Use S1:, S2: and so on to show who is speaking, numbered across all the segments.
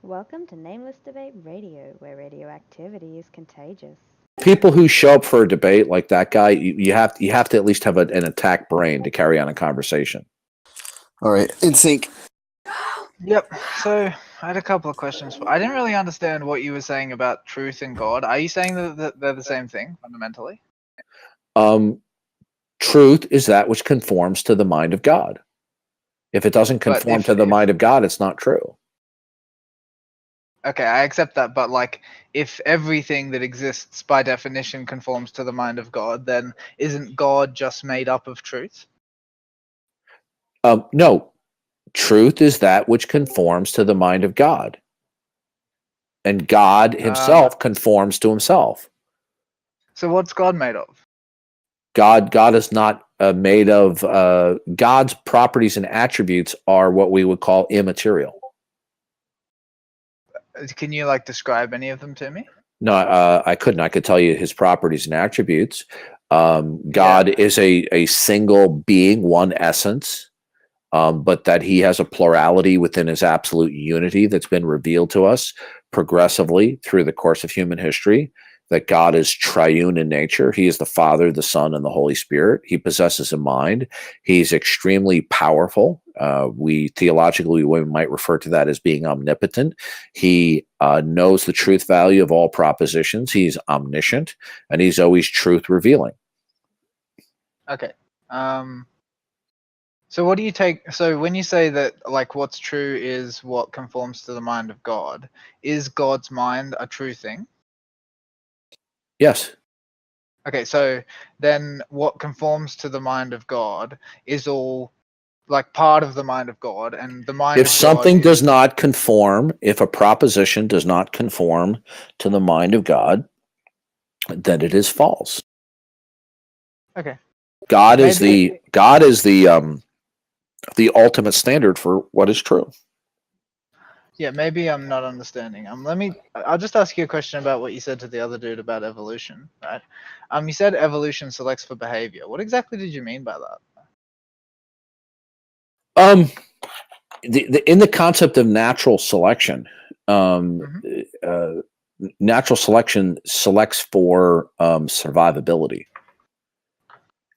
S1: Welcome to Nameless Debate Radio, where radioactivity is contagious.
S2: People who show up for a debate like that guy, you have to at least have an attack brain to carry on a conversation.
S3: All right, in sync.
S4: Yep. So I had a couple of questions. I didn't really understand what you were saying about truth and God. Are you saying that they're the same thing fundamentally?
S2: Truth is that which conforms to the mind of God. If it doesn't conform to the mind of God, it's not true.
S4: Okay, I accept that, but like, if everything that exists by definition conforms to the mind of God, then isn't God just made up of truth?
S2: No. Truth is that which conforms to the mind of God. And God himself conforms to himself.
S4: So what's God made of?
S2: God is not made of, God's properties and attributes are what we would call immaterial.
S4: Can you like describe any of them to me?
S2: No, I couldn't. I could tell you his properties and attributes. God is a single being, one essence, but that he has a plurality within his absolute unity that's been revealed to us progressively through the course of human history, that God is triune in nature. He is the Father, the Son, and the Holy Spirit. He possesses a mind. He's extremely powerful. We might refer to that as being omnipotent. He knows the truth value of all propositions. He's omniscient, and he's always truth revealing.
S4: Okay. So what do you take? So when you say that, like, what's true is what conforms to the mind of God, is God's mind a true thing?
S2: Yes.
S4: Okay, so then what conforms to the mind of God is all like part of the mind of God, and the mind
S2: if something does not conform, if a proposition does not conform to the mind of God, then it is false.
S4: Okay.
S2: God is the ultimate standard for what is true.
S4: Yeah, maybe I'm not understanding. I'll just ask you a question about what you said to the other dude about evolution, right? You said evolution selects for behavior. What exactly did you mean by
S2: that? In the concept of natural selection, natural selection selects for survivability,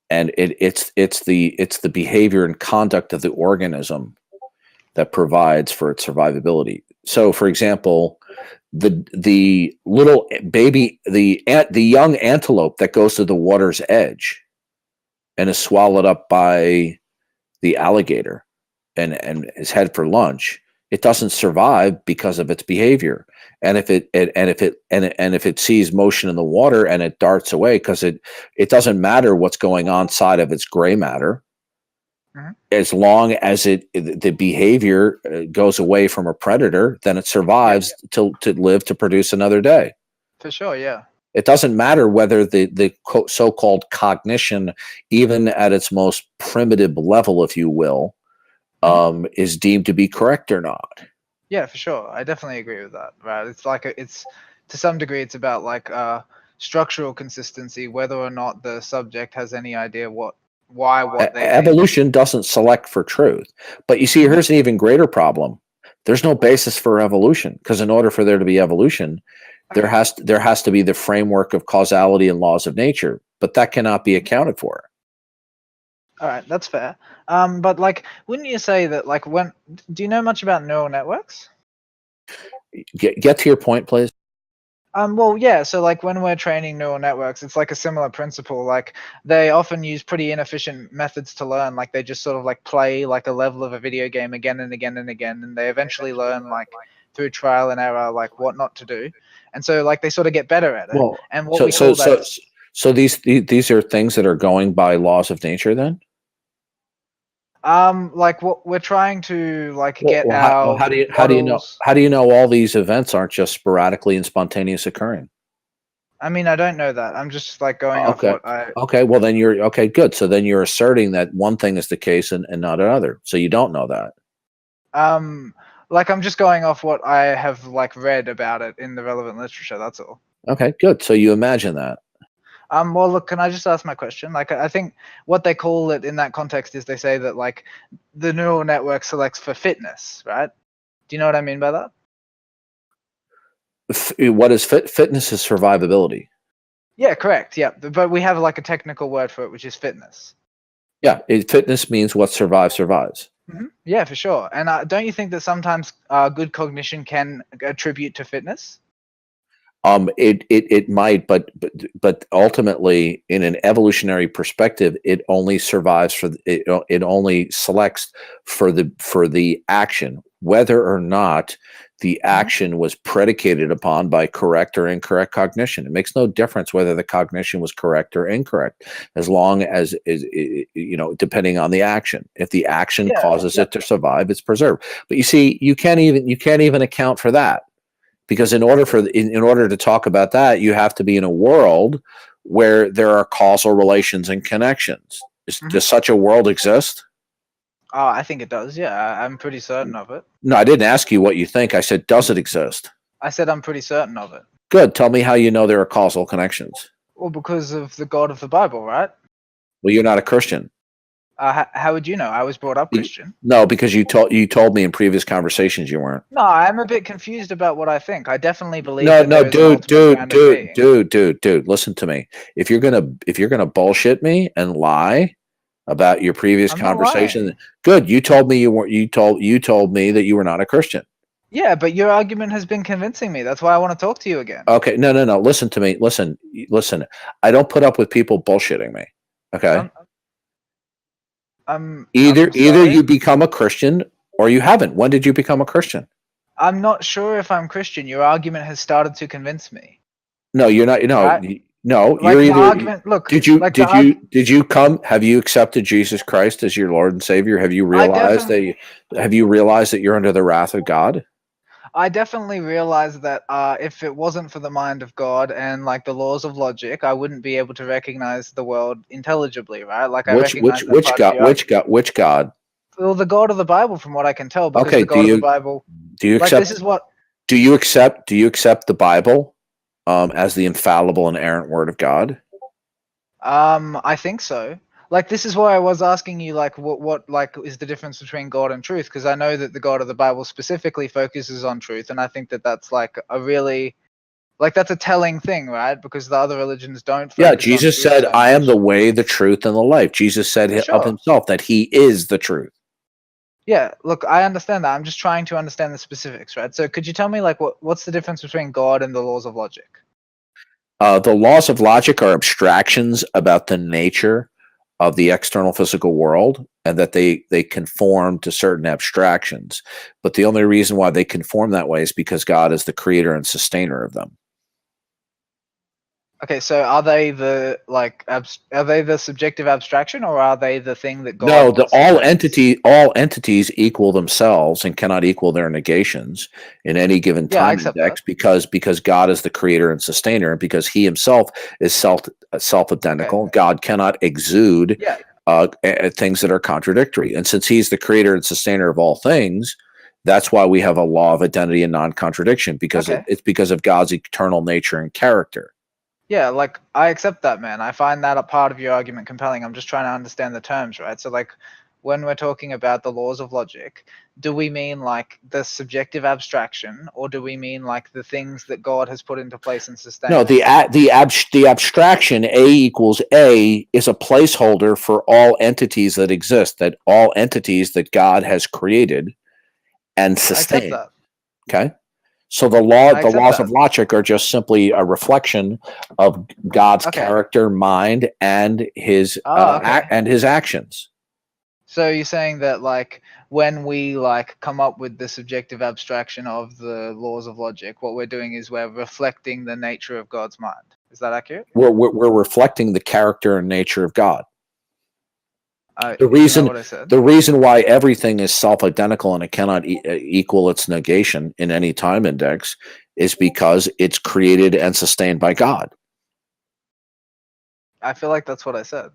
S2: and it's the behavior and conduct of the organism that provides for its survivability. So, for example, the little baby, the young antelope that goes to the water's edge and is swallowed up by the alligator and is head for lunch, it doesn't survive because of its behavior. And if it sees motion in the water and it darts away, because it doesn't matter what's going on inside of its gray matter. As long as the behavior goes away from a predator, then it survives to live to produce another day.
S4: For sure, yeah.
S2: It doesn't matter whether the so-called cognition, even at its most primitive level, if you will, is deemed to be correct or not.
S4: Yeah, for sure. I definitely agree with that. Right? It's like it's to some degree, it's about like structural consistency, whether or not the subject has any idea what they
S2: evolution doesn't select for truth. But you see, here's an even greater problem. There's no basis for evolution, because in order for there to be evolution, there has to be the framework of causality and laws of nature, but that cannot be accounted for.
S4: All right, that's fair. But like, wouldn't you say that, like, do you know much about neural networks?
S2: Get to your point, please.
S4: Well, yeah. So like when we're training neural networks, it's like a similar principle. Like they often use pretty inefficient methods to learn. Like they just sort of like play like a level of a video game again and again and again, and they eventually learn like through trial and error like what not to do. And so like they sort of get better at it.
S2: Well,
S4: and what we call that is,
S2: so these are things that are going by laws of nature, then.
S4: Like what we're trying to like get our
S2: how do you know all these events aren't just sporadically and spontaneous occurring?
S4: I mean, I don't know that. I'm just like going off what I.
S2: Okay, well then you're okay. Good. So then you're asserting that one thing is the case and not another. So you don't know that.
S4: Like I'm just going off what I have like read about it in the relevant literature. That's all.
S2: Okay, good. So you imagine that.
S4: Well, look, can I just ask my question? Like, I think what they call it in that context is they say that like the neural network selects for fitness, right? Do you know what I mean by that?
S2: What is fitness is survivability.
S4: Yeah, correct. Yeah, but we have like a technical word for it, which is fitness.
S2: Yeah, fitness means what survives survives.
S4: Yeah, for sure. And don't you think that sometimes good cognition can attribute to fitness?
S2: It might, but ultimately, in an evolutionary perspective, it only survives for it only selects for the action, whether or not the action was predicated upon by correct or incorrect cognition. It makes no difference whether the cognition was correct or incorrect, as long as depending on the action. If the action causes it to survive, it's preserved. But you see, you can't even account for that. Because in order to talk about that, you have to be in a world where there are causal relations and connections. Does such a world exist?
S4: Oh, I think it does. Yeah, I'm pretty certain of it.
S2: No, I didn't ask you what you think. I said, does it exist?
S4: I said I'm pretty certain of it.
S2: Good. Tell me how you know there are causal connections.
S4: Well, because of the God of the Bible, right?
S2: Well, you're not a Christian.
S4: How would you know? I was brought up Christian.
S2: No, because you told me in previous conversations you weren't.
S4: No, I'm a bit confused about what I think. I definitely believe
S2: No,
S4: that there is
S2: dude, listen to me. If you're gonna bullshit me and lie about your previous
S4: I'm not
S2: conversation,
S4: lying.
S2: good. You told me you weren't. You told me that you were not a Christian.
S4: Yeah, but your argument has been convincing me. That's why I want to talk to you again.
S2: Okay, no. Listen to me. Listen. I don't put up with people bullshitting me. Okay. Either you become a Christian or you haven't. When did you become a Christian?
S4: I'm not sure if I'm Christian. Your argument has started to convince me.
S2: No, you're not. No,
S4: Right?
S2: no.
S4: Like
S2: You're
S4: the
S2: either.
S4: argument. Look.
S2: Did you
S4: Like
S2: did you come? Have you accepted Jesus Christ as your Lord and Savior? Have you realized that you're under the wrath of God?
S4: I definitely realized that if it wasn't for the mind of God and like the laws of logic, I wouldn't be able to recognize the world intelligibly, right? Like I recognize
S2: Which God?
S4: Well, the God of the Bible, from what I can tell, because
S2: Okay.
S4: the God of the Bible.
S2: Do you accept?
S4: Like this is what.
S2: Do you accept the Bible as the infallible and inerrant Word of God?
S4: I think so. Like this is why I was asking you, like, what like is the difference between God and truth? Because I know that the God of the Bible specifically focuses on truth, and I think that that's like a really, like that's a telling thing, right? Because the other religions don't.
S2: Yeah,
S4: Focus
S2: Jesus
S4: on truth
S2: said,
S4: so
S2: "I am
S4: much.
S2: the way, the truth, and the life." Jesus said of
S4: Sure.
S2: himself that he is the truth.
S4: Yeah, look, I understand that. I'm just trying to understand the specifics, right? So could you tell me like what's the difference between God and the laws of logic?
S2: The laws of logic are abstractions about the nature of the external physical world, and that they conform to certain abstractions. But the only reason why they conform that way is because God is the creator and sustainer of them.
S4: Okay, so are they the are they the subjective abstraction, or are they the thing that God
S2: No,
S4: wants to place?
S2: all entities equal themselves and cannot equal their negations in any given
S4: Yeah, I
S2: time
S4: accept that.
S2: index, because God is the creator and sustainer, and because he himself is self-identical.
S4: Okay.
S2: God cannot exude
S4: Yeah.
S2: things that are contradictory. And since he's the creator and sustainer of all things, that's why we have a law of identity and non-contradiction, because
S4: Okay.
S2: it's because of God's eternal nature and character.
S4: Yeah, like I accept that, man. I find that a part of your argument compelling. I'm just trying to understand the terms, right? So like when we're talking about the laws of logic, do we mean like the subjective abstraction, or do we mean like the things that God has put into place and sustained?
S2: No, the abstraction A equals A is a placeholder for all entities that exist, that all entities that God has created and
S4: I accept
S2: sustained.
S4: that.
S2: Okay. So the
S4: I accept
S2: laws
S4: that.
S2: of logic are just simply a reflection of God's
S4: Okay.
S2: character, mind, and his
S4: Okay.
S2: and his actions.
S4: So you're saying that like when we like come up with the subjective abstraction of the laws of logic, what we're doing is we're reflecting the nature of God's mind. Is that accurate?
S2: We're reflecting the character and nature of God.
S4: Isn't that what I said?
S2: The reason why everything is self-identical and it cannot equal its negation in any time index is because it's created and sustained by God.
S4: I feel like that's what I said.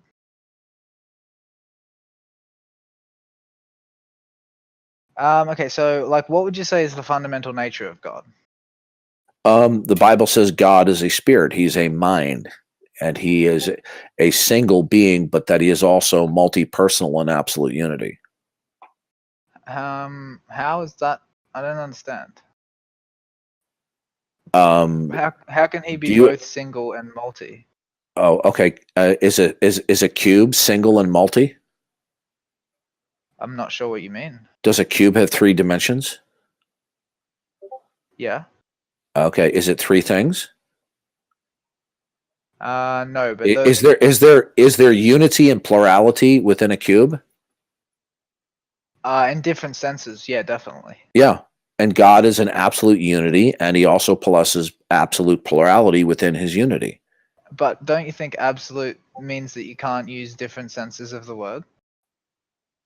S4: Okay, so like what would you say is the fundamental nature of God?
S2: The Bible says God is a spirit. He's a mind, and he is a single being, but that he is also multi-personal in absolute unity.
S4: How is that? I don't understand. How can he
S2: do
S4: be
S2: you?
S4: both single and multi?
S2: Oh, okay. Is a cube single and multi?
S4: I'm not sure what you mean.
S2: Does a cube have 3 dimensions?
S4: Yeah.
S2: Okay. Is it 3 things?
S4: No, but
S2: Is there unity and plurality within a cube?
S4: in different senses, yeah, definitely.
S2: Yeah. And God is an absolute unity, and he also possesses absolute plurality within his unity.
S4: But don't you think absolute means that you can't use different senses of the word?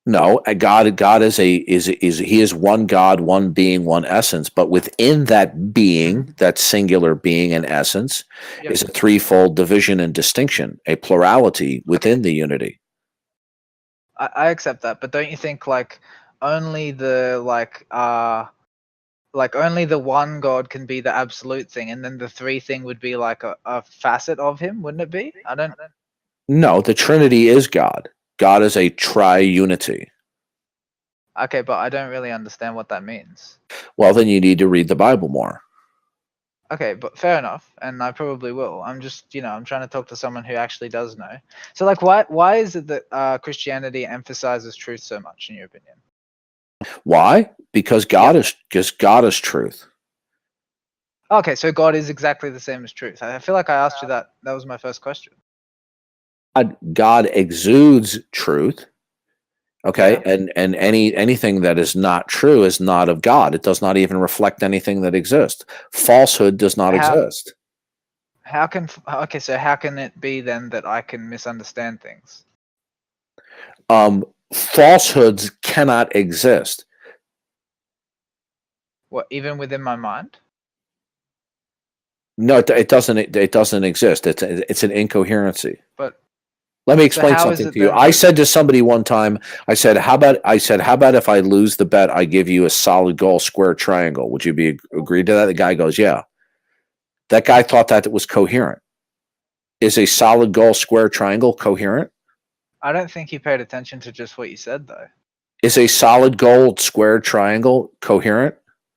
S2: No, God is he is one God, one being, one essence, but within that being, that singular being and essence,
S4: Yep.
S2: is a threefold division and distinction, a plurality within the unity.
S4: I accept that, but don't you think like only the only the one God can be the absolute thing, and then the 3 thing would be like a facet of him, wouldn't it be? I don't.
S2: No, the Trinity is God. God is a triunity.
S4: Okay, but I don't really understand what that means.
S2: Well, then you need to read the Bible more.
S4: Okay, but fair enough, and I probably will. I'm just, I'm trying to talk to someone who actually does know. So, like, why is it that Christianity emphasizes truth so much, in your opinion?
S2: Why? Because God is truth.
S4: Okay, so God is exactly the same as truth. I feel like I asked you that. That was my first question.
S2: God exudes truth. Okay,
S4: Yeah.
S2: and anything that is not true is not of God. It does not even reflect anything that exists. Falsehood does not exist.
S4: So how can it be then that I can misunderstand things?
S2: Falsehoods cannot exist.
S4: What, even within my mind?
S2: No, it doesn't. It doesn't exist. It's an incoherency.
S4: But
S2: let me explain
S4: how is
S2: something
S4: it
S2: to you.
S4: then
S2: I said to somebody one time, I said, how about if I lose the bet, I give you a solid gold square triangle? Would you be agreed to that? The guy goes, yeah. That guy thought that it was coherent. Is a solid gold square triangle coherent?
S4: I don't think he paid attention to just what you said, though.
S2: Is a solid gold square triangle coherent?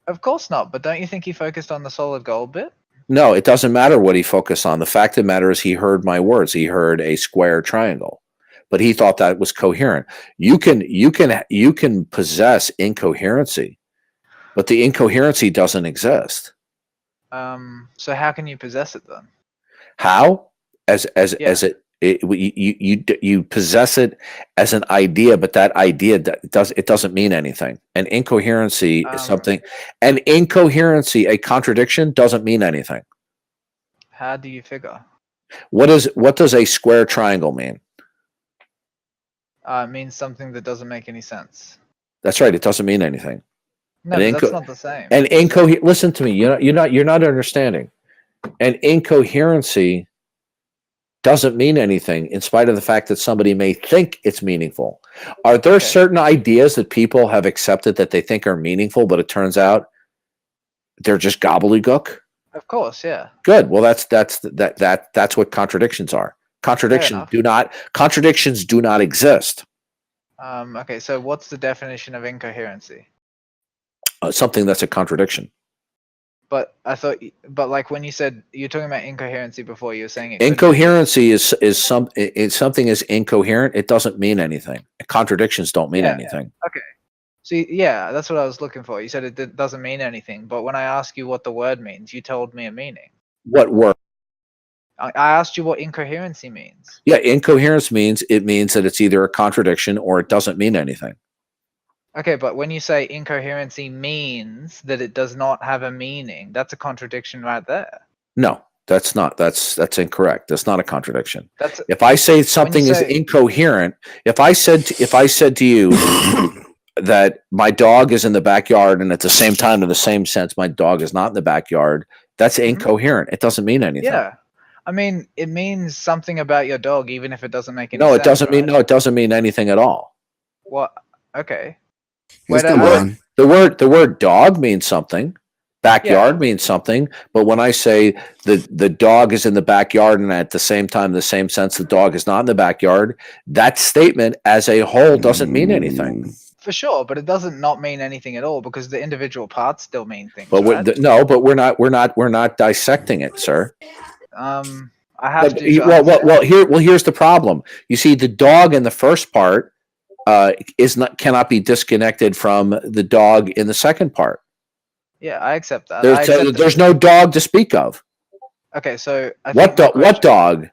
S4: Of course not, but don't you think he focused on the solid gold bit?
S2: No, it doesn't matter what he focused on. The fact of the matter is he heard my words. He heard a square triangle, but he thought that was coherent. You can possess incoherency, but the incoherency doesn't exist.
S4: So how can you possess it then?
S2: How? As you possess it as an idea, but that idea doesn't mean anything. An incoherency is something. An incoherency, a contradiction, doesn't mean anything.
S4: How do you figure?
S2: What does a square triangle mean?
S4: It means something that doesn't make any sense.
S2: That's right. It doesn't mean anything.
S4: No, but that's not the same.
S2: And listen to me. You're not understanding. An incoherency doesn't mean anything, in spite of the fact that somebody may think it's meaningful. Are there certain ideas that people have accepted that they think are meaningful, but it turns out they're just gobbledygook?
S4: Of course, yeah.
S2: Good. Well, that's what contradictions are. Contradictions do not exist.
S4: Okay, so what's the definition of incoherency?
S2: Something that's a contradiction.
S4: But like when you said you're talking about incoherency before, you were saying
S2: incoherency is something is incoherent. It doesn't mean anything. Contradictions don't mean anything.
S4: Okay. So yeah, that's what I was looking for. You said it doesn't mean anything, but when I asked you what the word means, you told me a meaning.
S2: What word?
S4: I asked you what incoherency means.
S2: Yeah, incoherence means that it's either a contradiction or it doesn't mean anything.
S4: Okay, but when you say incoherency means that it does not have a meaning, that's a contradiction right there.
S2: No, that's not. That's incorrect. That's not a contradiction. If I say something is incoherent, if I said to you that my dog is in the backyard, and at the same time, in the same sense, my dog is not in the backyard, that's incoherent. It doesn't mean anything.
S4: Yeah. I mean, it means something about your dog, even if it doesn't make any sense.
S2: No, it doesn't mean. No, it doesn't mean anything at all.
S4: What? Okay.
S2: The word dog means something. Backyard means something. But when I say the dog is in the backyard, and at the same time, the same sense, the dog is not in the backyard, that statement as a whole doesn't mean anything.
S4: For sure, but it doesn't not mean anything at all because the individual parts still mean things,
S2: But
S4: right?
S2: no, but we're not dissecting it, sir.
S4: I have to
S2: Well,
S4: understand.
S2: here's the problem. You see, the dog in the first part cannot be disconnected from the dog in the second part.
S4: Yeah, I accept that. I accept
S2: There's no dog to speak of.
S4: Okay, so I think
S2: What dog?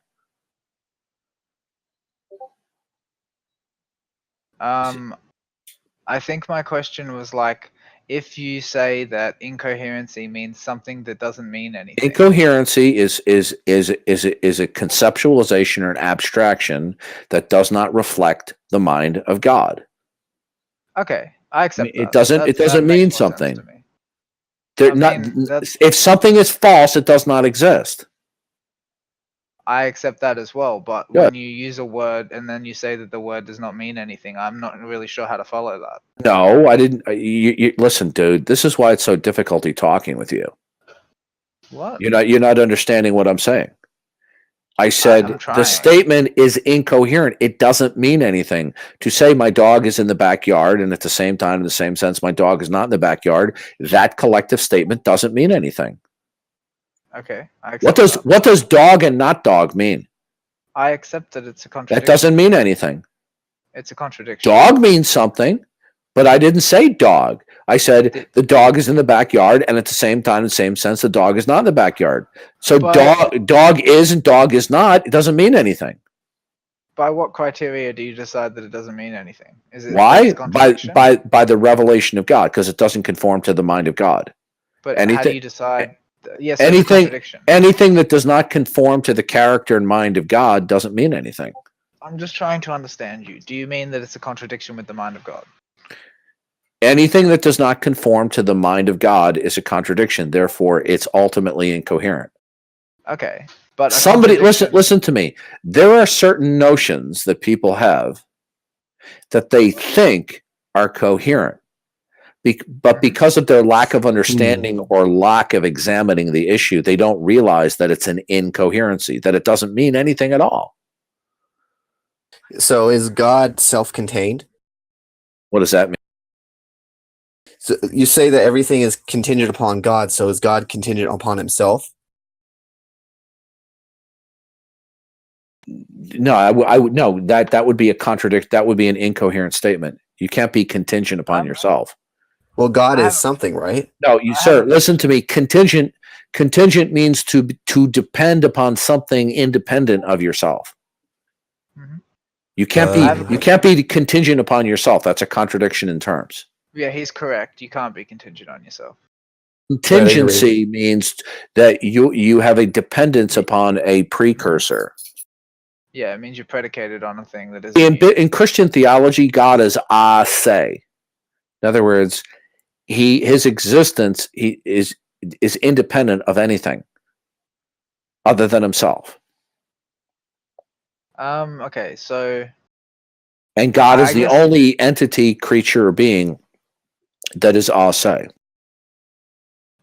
S4: I think my question was like, if you say that incoherency means something that doesn't mean anything.
S2: Incoherency is a conceptualization or an abstraction that does not reflect the mind of God.
S4: Okay, I accept that.
S2: It doesn't
S4: makes
S2: mean
S4: more sense
S2: something.
S4: to me. That's
S2: If something is false, it does not exist.
S4: I accept that as well, but
S2: Good.
S4: when you use a word and then you say that the word does not mean anything, I'm not really sure how to follow that.
S2: No, I didn't. Listen, dude. This is why it's so difficulty talking with you.
S4: What?
S2: You're not understanding what I'm saying. I said
S4: I'm trying.
S2: the statement is incoherent. It doesn't mean anything. To say my dog is in the backyard and at the same time, in the same sense, my dog is not in the backyard, that collective statement doesn't mean anything.
S4: Okay, I accept
S2: What does dog and not dog mean?
S4: I accept that it's a contradiction.
S2: That doesn't mean anything.
S4: It's a contradiction.
S2: Dog means something, but I didn't say dog. I said the dog is in the backyard, and at the same time, in the same sense, the dog is not in the backyard. So dog is and dog is not. It doesn't mean anything.
S4: By what criteria do you decide that it doesn't mean anything? Is it
S2: why? By the revelation of God, because it doesn't conform to the mind of God.
S4: But how do you decide? Yes,
S2: anything that does not conform to the character and mind of God doesn't mean anything.
S4: I'm just trying to understand you. Do you mean that it's a contradiction with the mind of God?
S2: Anything that does not conform to the mind of God is a contradiction. Therefore, it's ultimately incoherent.
S4: Okay, but
S2: somebody listen to me. There are certain notions that people have that they think are coherent. But because of their lack of understanding or lack of examining the issue, they don't realize that it's an incoherency, that it doesn't mean anything at all.
S3: So is God self-contained?
S2: What does that mean?
S3: So you say that everything is contingent upon God, so is God contingent upon himself?
S2: No, I would no, that would be a that would be an incoherent statement. You can't be contingent upon yourself.
S3: Well, God is something, right?
S2: No, sir, listen to me. Contingent means to depend upon something independent of yourself. You can't be contingent upon yourself. That's a contradiction in terms.
S4: Yeah, he's correct. You can't be contingent on yourself.
S2: Contingency means that you have a dependence upon a precursor.
S4: Yeah, it means you're predicated on a thing that is
S2: in Christian theology. God is a se. In other words, his existence is independent of anything other than himself.
S4: Okay, so.
S2: And God is the only entity, creature, or being that is a se.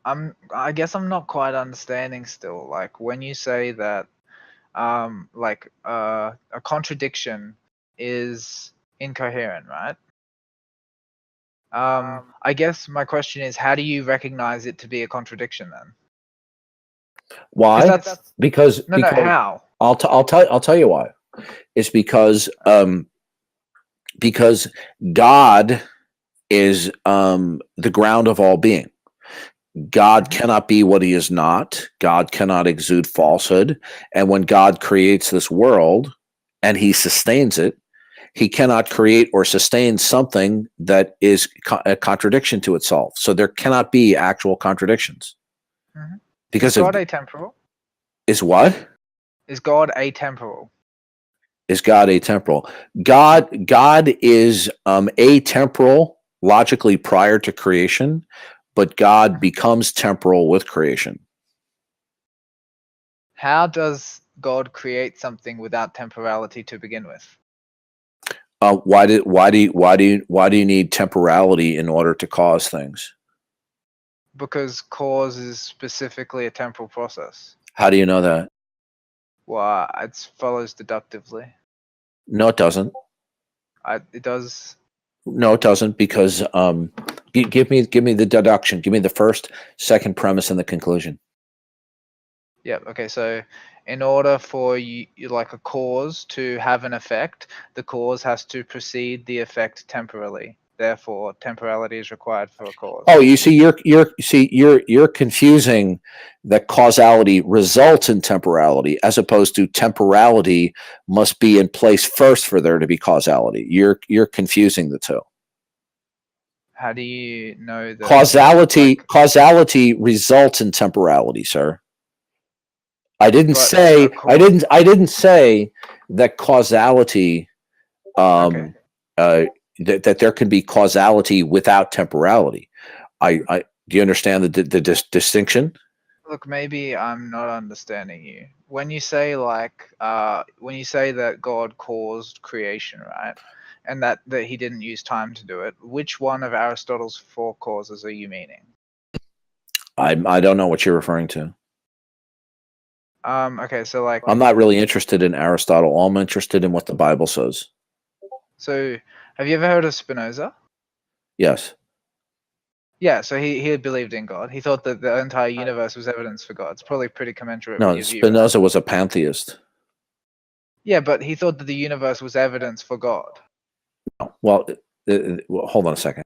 S4: I guess I'm not quite understanding still. Like when you say that, a contradiction is incoherent, right? I guess my question is, how do you recognize it to be a contradiction then?
S2: Why? Because
S4: how?
S2: I'll tell you why. It's because God is the ground of all being. God cannot be what he is not. God cannot exude falsehood. And when God creates this world and he sustains it, he cannot create or sustain something that is a contradiction to itself. So there cannot be actual contradictions. Because
S4: is God atemporal?
S2: Is what?
S4: Is God atemporal?
S2: Is God atemporal? God is atemporal logically prior to creation, but God becomes temporal with creation.
S4: How does God create something without temporality to begin with?
S2: Why do you need temporality in order to cause things?
S4: Because cause is specifically a temporal process.
S2: How do you know that?
S4: Well, it follows deductively.
S2: No, it doesn't.
S4: It does.
S2: No, it doesn't, because give me the deduction. Give me the first, second premise, and the conclusion.
S4: Yeah. Okay. So, in order for like a cause to have an effect, the cause has to precede the effect temporally. Therefore, temporality is required for a cause.
S2: Oh, you see, you're confusing that causality results in temporality, as opposed to temporality must be in place first for there to be causality. You're confusing the two.
S4: How do you know that
S2: Causality results in temporality, sir. I didn't
S4: But
S2: say
S4: a cause-
S2: I didn't say that causality
S4: Okay.
S2: that there can be causality without temporality. I do you understand the distinction?
S4: Look, maybe I'm not understanding you. When you say that God caused creation, right? And that he didn't use time to do it, which one of Aristotle's four causes are you meaning?
S2: I don't know what you're referring to.
S4: Okay, so like
S2: I'm not really interested in Aristotle. I'm interested in what the Bible says.
S4: so have you ever heard of Spinoza?
S2: Yes.
S4: Yeah, so he believed in God. He thought that the entire universe was evidence for God. It's probably pretty commensurate with
S2: No,
S4: your view, right?
S2: Spinoza was a pantheist.
S4: Yeah, but he thought that the universe was evidence for God.
S2: Well, hold on a second.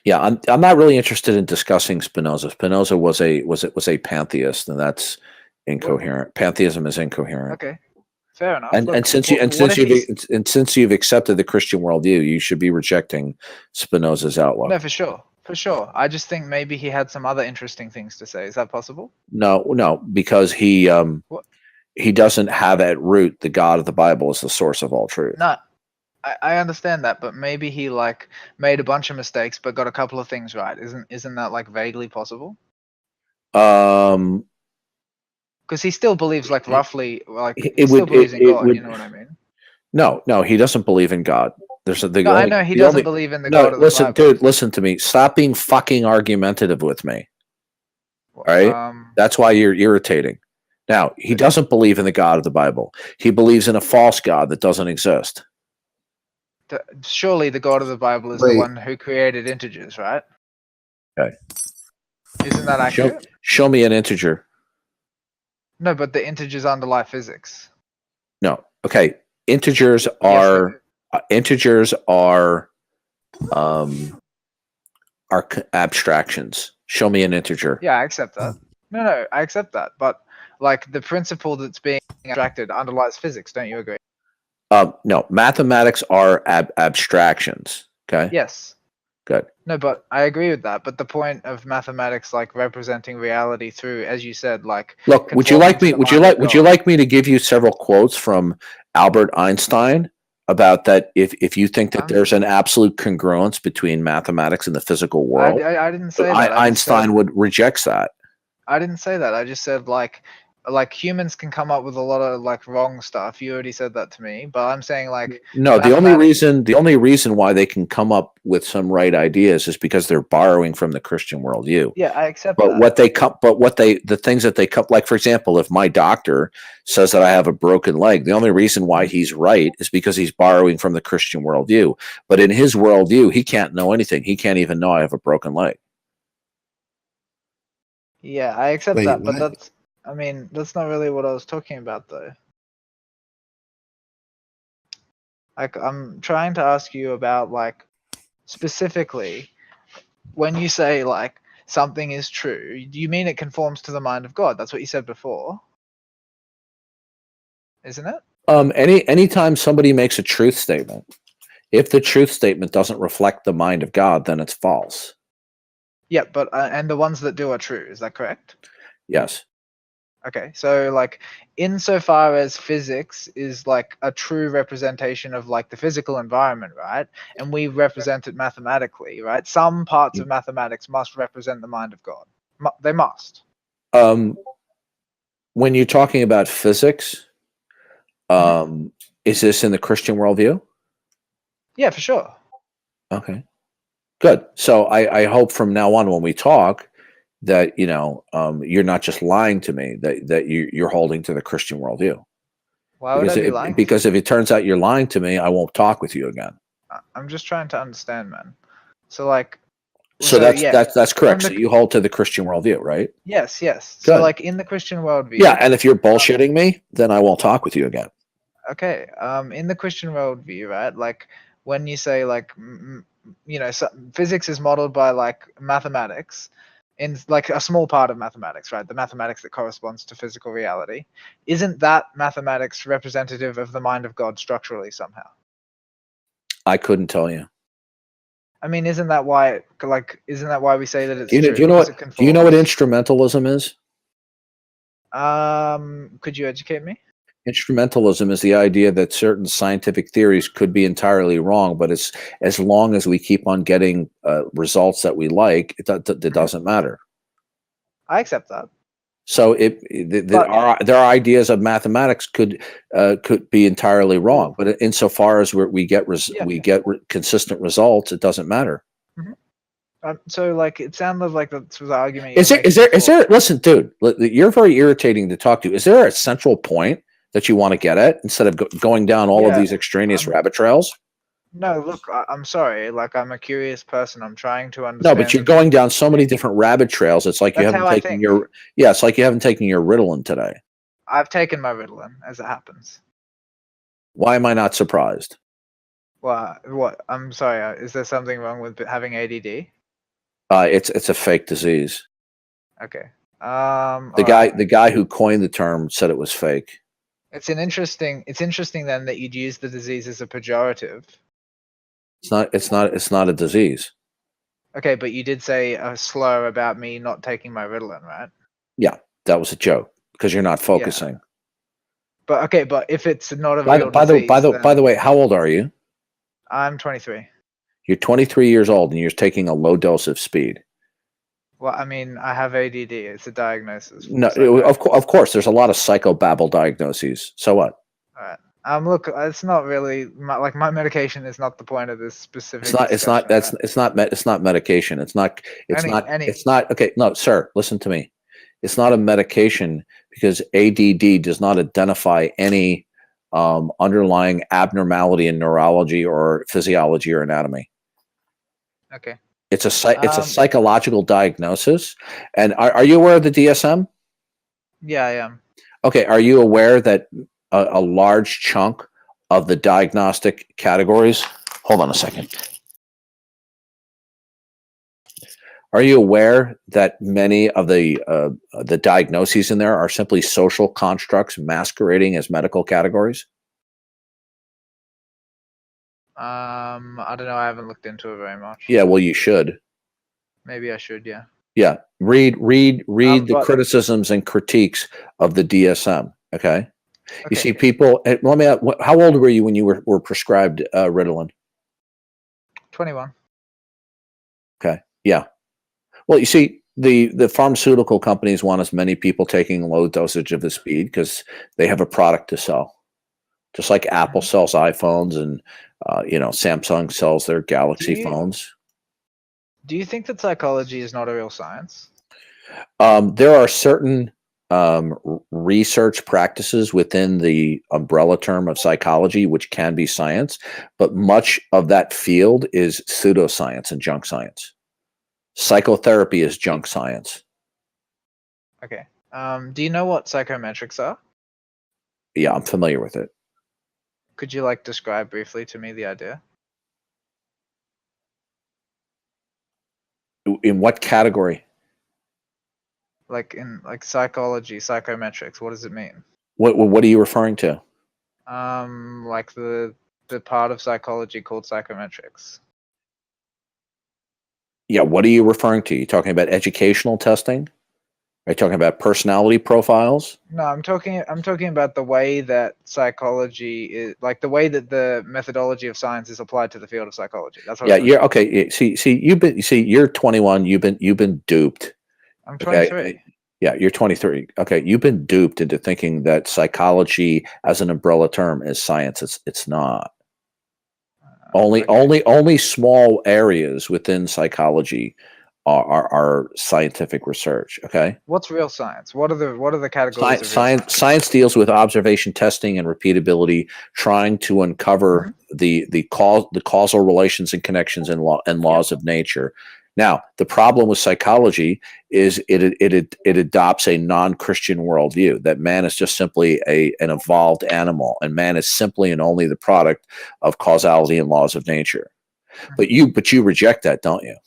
S2: Yeah, I'm not really interested in discussing Spinoza. Spinoza was a pantheist, and that's incoherent. Pantheism is incoherent.
S4: Okay, fair enough.
S2: And
S4: Look,
S2: since you've accepted the Christian worldview, you should be rejecting Spinoza's outlook.
S4: No, for sure. I just think maybe he had some other interesting things to say. Is that possible?
S2: No, because he doesn't have at root the God of the Bible as the source of all truth.
S4: No, I understand that, but maybe he like made a bunch of mistakes, but got a couple of things right. Isn't that like vaguely possible?
S2: Um,
S4: Because he still believes like roughly like
S2: It
S4: he still
S2: would-
S4: believes in
S2: it
S4: God.
S2: would-
S4: You know what I mean?
S2: no, he doesn't believe in God. There's the
S4: No, I
S2: only,
S4: know he
S2: the
S4: doesn't
S2: only,
S4: believe in the
S2: no.
S4: God of the
S2: Listen,
S4: Bible.
S2: dude, listen to me. Stop being fucking argumentative with me. All right, that's why you're irritating. Now, he doesn't believe in the God of the Bible. He believes in a false God that doesn't exist.
S4: Surely the God of the Bible is the one who created integers, right?
S2: Okay.
S4: Isn't that accurate?
S2: Show me an integer.
S4: No, but the integers underlie physics.
S2: No. Okay. Integers are abstractions. Show me an integer.
S4: Yeah, I accept that. No, I accept that. But like the principle that's being abstracted underlies physics. Don't you agree?
S2: No, mathematics are abstractions. Okay.
S4: Yes.
S2: Good.
S4: No, but I agree with that. But the point of mathematics, like representing reality through, as you said, like
S2: look, would you like me to give you several quotes from Albert Einstein about that? If you think that there's an absolute congruence between mathematics and the physical world,
S4: I didn't say that.
S2: Einstein would reject that.
S4: I didn't say that. I just said like humans can come up with a lot of like wrong stuff. You already said that to me, but I'm saying like
S2: no. The only reason why they can come up with some right ideas is because they're borrowing from the Christian worldview.
S4: Yeah, I accept.
S2: But the things that they come, like for example, if my doctor says that I have a broken leg, the only reason why he's right is because he's borrowing from the Christian worldview. But in his worldview, he can't know anything. He can't even know I have a broken leg.
S4: Yeah, I accept that, but that's not really what I was talking about, though. Like, I'm trying to ask you about, like, specifically, when you say, like, something is true, do you mean it conforms to the mind of God? That's what you said before, isn't it?
S2: Anytime somebody makes a truth statement, if the truth statement doesn't reflect the mind of God, then it's false.
S4: Yeah, but and the ones that do are true. Is that correct?
S2: Yes.
S4: Okay, so like insofar as physics is like a true representation of like the physical environment, right? And we represent it mathematically, right? Some parts of mathematics must represent the mind of God. They must.
S2: When you're talking about physics, is this in the Christian worldview?
S4: Yeah, for sure.
S2: Okay. Good. So I hope from now on when we talk, that you're not just lying to me, that you're holding to the Christian worldview.
S4: Why would I be lying?
S2: Because if it turns out you're lying to me, I won't talk with you again.
S4: I'm just trying to understand, man. So like,
S2: so that's correct. So you hold to the Christian worldview, right?
S4: Yes.
S2: Good.
S4: So like in the Christian worldview.
S2: Yeah, and if you're bullshitting me, then I won't talk with you again.
S4: Okay. In the Christian worldview, right? Like when you say like, physics is modeled by like mathematics, in like a small part of mathematics, right? The mathematics that corresponds to physical reality. Isn't that mathematics representative of the mind of God structurally somehow?
S2: I couldn't tell you.
S4: I mean, isn't that why we say that it's
S2: Do
S4: true?
S2: you know what instrumentalism is?
S4: Could you educate me?
S2: Instrumentalism is the idea that certain scientific theories could be entirely wrong, but it's as long as we keep on getting results that we like, it doesn't matter.
S4: I accept that.
S2: So our ideas of mathematics could be entirely wrong, but insofar as we get consistent results, it doesn't matter.
S4: Mm-hmm. So like it sounded like that was the argument.
S2: Is there? Listen, dude, you're very irritating to talk to. Is there a central point that you want to get at instead of going down all of these extraneous rabbit trails?
S4: No, look, I'm sorry. Like, I'm a curious person. I'm trying to understand.
S2: No, but you're going down so many different rabbit trails. It's like you haven't taken your it's like you haven't taken your Ritalin today.
S4: I've taken my Ritalin, as it happens.
S2: Why am I not surprised?
S4: Well, what? I'm sorry. Is there something wrong with having ADD?
S2: It's a fake disease.
S4: Okay.
S2: The guy who coined the term said it was fake.
S4: It's interesting then that you'd use the disease as a pejorative.
S2: It's not a disease.
S4: Okay, but you did say a slur about me not taking my Ritalin, right?
S2: Yeah, that was a joke because you're not focusing.
S4: Yeah. But if it's not a real disease,
S2: by the way, how old are you?
S4: I'm 23.
S2: You're 23 years old and you're taking a low dose of speed.
S4: Well, I mean, I have ADD. It's a diagnosis.
S2: No, of course, there's a lot of psychobabble diagnoses. So what?
S4: All right. Look, it's not really my medication is not the point of this specific.
S2: It's not medication. It's not. Okay. No, sir, listen to me. It's not a medication because ADD does not identify any underlying abnormality in neurology or physiology or anatomy.
S4: Okay.
S2: It's a psychological diagnosis. And are you aware of the DSM?
S4: Yeah, I am.
S2: Okay. Are you aware that a large chunk of the diagnostic categories? Hold on a second. Are you aware that many of the diagnoses in there are simply social constructs masquerading as medical categories?
S4: I don't know. I haven't looked into it very much.
S2: Yeah, well, you should.
S4: Maybe I should. Yeah.
S2: Yeah. Read the criticisms and critiques of the DSM. Okay. You see, people. Let me ask, how old were you when you were prescribed Ritalin?
S4: 21.
S2: Okay. Yeah. Well, you see, the pharmaceutical companies want as many people taking low dosage of the speed because they have a product to sell. Just like Apple sells iPhones and Samsung sells their Galaxy phones.
S4: Do you think that psychology is not a real science?
S2: There are certain research practices within the umbrella term of psychology which can be science, but much of that field is pseudoscience and junk science. Psychotherapy is junk science.
S4: Okay. Do you know what psychometrics are?
S2: Yeah, I'm familiar with it.
S4: Could you describe briefly to me the idea?
S2: In what category?
S4: In psychology, psychometrics. What does it mean?
S2: What are you referring to?
S4: The part of psychology called psychometrics.
S2: Yeah, what are you referring to? You talking about educational testing? Are you talking about personality profiles?
S4: No, I'm talking about the way that psychology is, the way that the methodology of science is applied to the field of psychology. That's what.
S2: Yeah, okay. You're 21. You've been duped.
S4: I'm 23.
S2: Okay? Yeah, you're 23. Okay, you've been duped into thinking that psychology as an umbrella term is science. It's not. Only small areas within psychology our scientific research. Okay.
S4: What's real science? What are the categories of real science?
S2: Science deals with observation, testing, and repeatability, trying to uncover the causal relations and connections and laws of nature. Now, the problem with psychology is it adopts a non-Christian worldview that man is just simply an evolved animal, and man is simply and only the product of causality and laws of nature. But you reject that, don't you?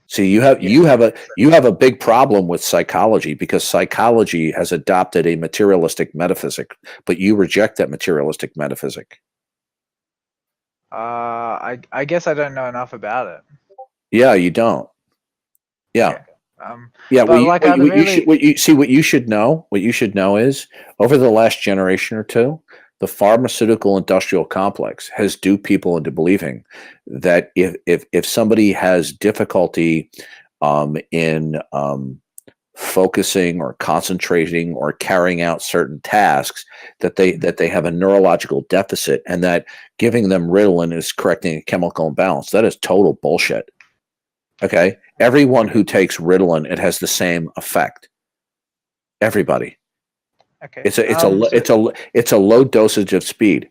S2: See, you have a big problem with psychology, because psychology has adopted a materialistic metaphysic, but you reject that materialistic metaphysic.
S4: I guess I don't know enough about it.
S2: Yeah, you don't. Yeah.
S4: Okay.
S2: Yeah.
S4: But
S2: What you should know is, over the last generation or two, the pharmaceutical industrial complex has duped people into believing that if somebody has difficulty in focusing or concentrating or carrying out certain tasks, that they have a neurological deficit, and that giving them Ritalin is correcting a chemical imbalance. That is total bullshit. Okay, everyone who takes Ritalin, it has the same effect. Everybody.
S4: Okay.
S2: It's a low dosage of speed.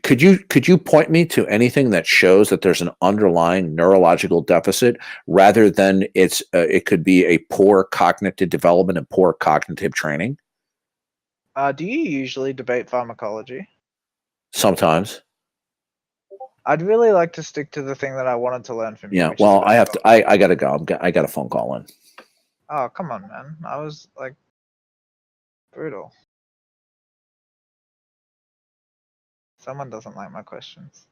S2: Could you point me to anything that shows that there's an underlying neurological deficit, rather than it could be a poor cognitive development and poor cognitive training?
S4: Do you usually debate pharmacology?
S2: Sometimes.
S4: I'd really like to stick to the thing that I wanted to learn from you.
S2: Yeah. Well, I gotta go. I got a phone call in.
S4: Oh, come on, man. I was like brutal. Someone doesn't like my questions.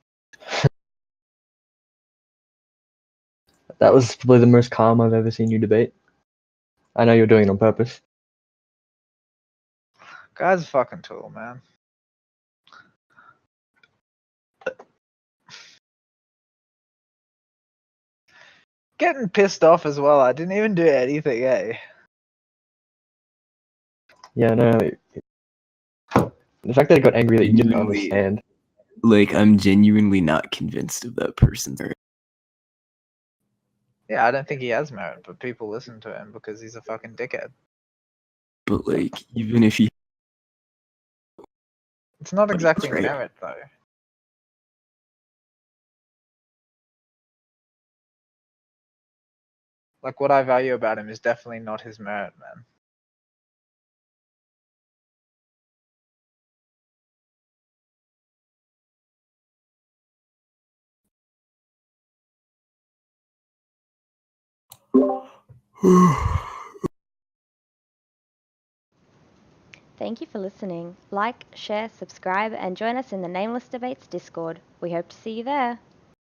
S5: That was probably the most calm I've ever seen you debate. I know you're doing it on purpose.
S4: Guy's a fucking tool, man. Getting pissed off as well. I didn't even do anything, eh?
S5: Yeah, no. The fact that I got angry that you didn't understand.
S6: Like, I'm genuinely not convinced of that person's merit.
S4: Yeah, I don't think he has merit, but people listen to him because he's a fucking dickhead.
S6: But like, even if he,
S4: it's not exactly
S6: right.
S4: merit though. Like, what I value about him is definitely not his merit, man.
S1: Thank you for listening. Like, share, subscribe, and join us in the Nameless Debates Discord. We hope to see you there.